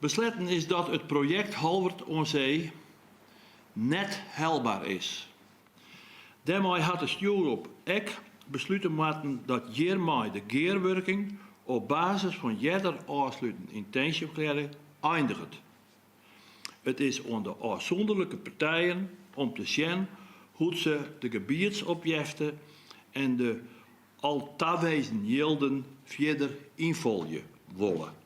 Besletten is dat het project Holwert aan Zee net haalbaar is. Daarmee had de stuurgroep ook besluiten moeten dat hiermee de gearwerking op basis van jeder afsluiten intentieverklaring eindigt. Het is aan de afzonderlijke partijen om te zien hoe ze de gebiedsopjeften en de al tawezen hielden verder invullen willen.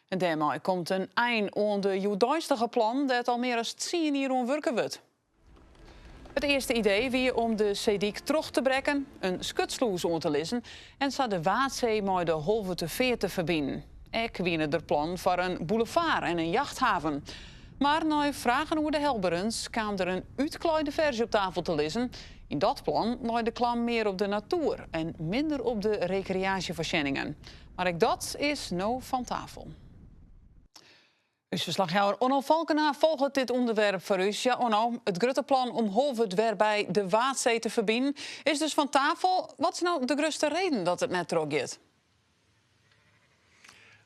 En daarmee komt een eind aan de juidijstige plan dat al meer dan 10 jaar aan werken wordt. Het eerste idee wie om de Zeediek terug te brengen, een skutsloes aan te lezen en zo de Waadzee met de Holverteveer te verbinden. Ook wienen er plan voor een boulevard en een jachthaven. Maar na vragen over de Helberens kwam er een uitgekleide versie op tafel te lezen. In dat plan lag de klam meer op de natuur en minder op de recreatievoorzieningen. Maar ook dat is nou van tafel. Verslaghouder Onno Valkenaar volgt dit onderwerp voor u. Ja, Onno, het grote plan om Holwert weer bij de Waadzee te verbinden is dus van tafel. Wat is nou de grootste reden dat het net teruggaat?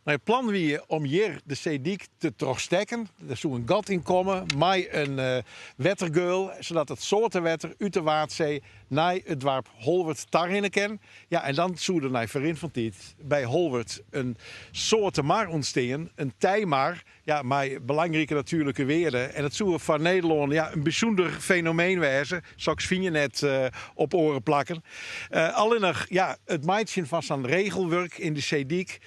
Nou, het plan wie om hier de Zeediek te terugstekken. Er zou een gat in komen met een wettergeul, zodat het soortenwetter uit de Waadzee naar het dorp Holwert daarin kan. Ja, en dan zou er naar verin van dit bij Holwert een soortenmar ontstaan, een tijmar, ja, met belangrijke natuurlijke weerden. En het zou van Nederland een bijzonder fenomeen wezen. Zou ik je net op oren plakken. Alleen nog, het meidje van zo'n regelwerk in de Zeediek,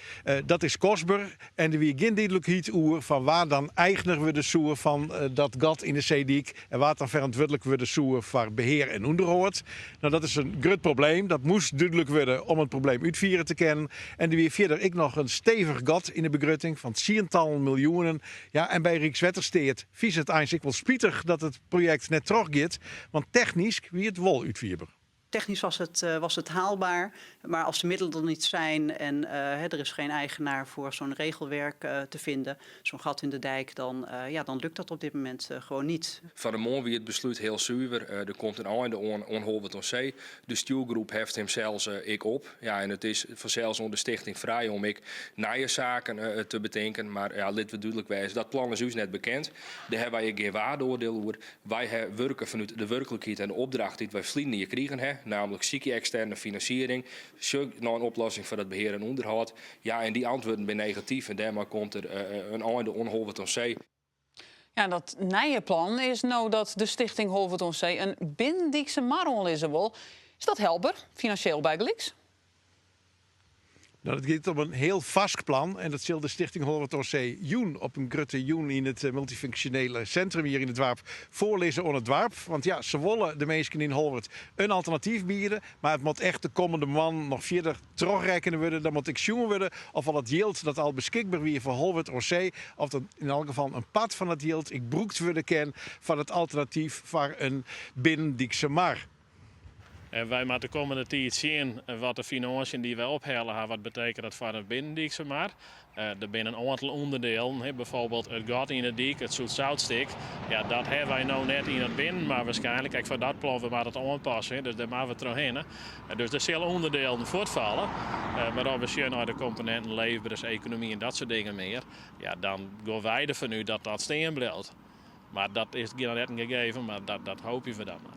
dat is kostbaar. En er wie geen duidelijkheid over van waar dan eigenaar we de soer van dat gat in de Zeediek en waar dan verantwoordelijk we de soer voor beheer en onderhoud. Nou, dat is een groot probleem. Dat moest duidelijk worden om het probleem uitvieren te kennen. En er weer verder ik nog een stevig gat in de begrutting van 10 miljoenen. Ja, en bij Rijkswaterstaat vies het eigenlijk wel spietig dat het project net teruggaat. Want technisch wie het wel uitvierbaar. Technisch was het haalbaar, maar als de middelen er niet zijn en er is geen eigenaar voor zo'n regelwerk te vinden, zo'n gat in de dijk, dan lukt dat op dit moment gewoon niet. Van de morgen wie het besluit heel zuiver. Er komt een einde on Holwert aan Zee. De stuurgroep heft hem zelfs ik op. Ja, en het is vanzelfs onder de stichting vrij om ik nieuwe zaken te bedenken. Maar ja, laten we duidelijk wijzen, dat plan is u net bekend. Daar hebben wij geen waardeoordeel over. Wij werken vanuit de werkelijkheid en de opdracht die wij vliegen krijgen. Namelijk zieke externe financiering, zoek naar een oplossing voor het beheer en onderhoud. Ja, en die antwoorden zijn negatief en daarmee komt er een einde on Holwert aan Zee. Ja, dat nieuwe plan is nou dat de stichting Holwert aan Zee een binnendiekse marron is wil. Is dat helder, financieel bijgelijks? Nou, het gaat om een heel vast plan en dat zal de stichting Holwert aan Zee Joen op een grote Joen in het multifunctionele centrum hier in het dorp voorlezen aan het dorp. Want ja, ze willen de mensen in Holwert een alternatief bieden, maar het moet echt de komende man nog verder terugrekenen worden. Dan moet ik zien worden of al het yield dat al beschikbaar weer voor Holwert aan Zee, of dat in elk geval een pad van het yield ik broekt worden ken van het alternatief voor een binnendiekse mar. En wij moeten de komende tijd zien wat de financiën die wij ophalen, wat betekent dat voor de binnendiekse maar. Er zijn een aantal onderdelen, bijvoorbeeld het gat in de dik, het zoet-zoutstik. Ja, dat hebben wij nou net in het binnen, maar waarschijnlijk, kijk, voor dat plan we maar het aanpassen, dus daar moeten we terug heen. Dus er zullen onderdelen voortvallen. Maar als we zien naar de componenten leefbaarheidseconomie en dat soort dingen meer, ja, dan gaan wij ervan uit dat dat staan blijft. Maar dat is net een gegeven, maar dat hopen we dan maar.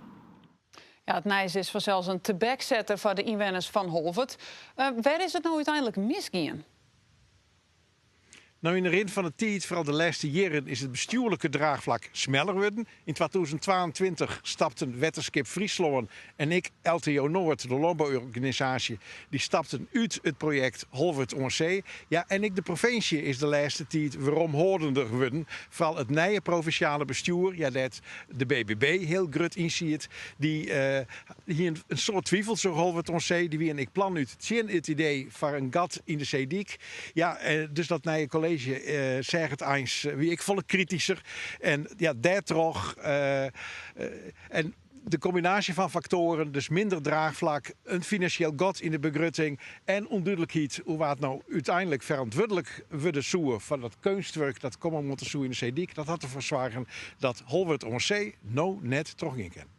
Ja, het Nijs is vanzelfs een te-backsetter voor de inwoners van Holwert. Waar is het nou uiteindelijk misgegaan? Nou, in de rin van de tijd, vooral de laatste jaren, is het bestuurlijke draagvlak smeller geworden. In 2022 stapten Wetenschap Friesland en ik, LTO Noord, de landbouworganisatie, die stapten uit het project Holwert aan Zee. Ja, en ik, de provincie, is de laatste tijd waarom hoordender geworden. Vooral het nieuwe provinciale bestuur, ja, dat de BBB heel grut inziet, die hier een soort twijfels over Holwert aan Zee, die wie en ik plan uit het idee van een gat in de Zeediek. Ja, dus dat nieuwe college zegt het eens, wie ik volle kritischer. En ja, daar toch. En de combinatie van factoren, dus minder draagvlak, een financieel gat in de begrutting en onduidelijkheid hoe het nou uiteindelijk verantwoordelijk worden zoeken van dat kunstwerk dat komen moeten zoeken in de Zeediek, dat had ervoor zorgen dat Holwert aan Zee nou net terug in kan.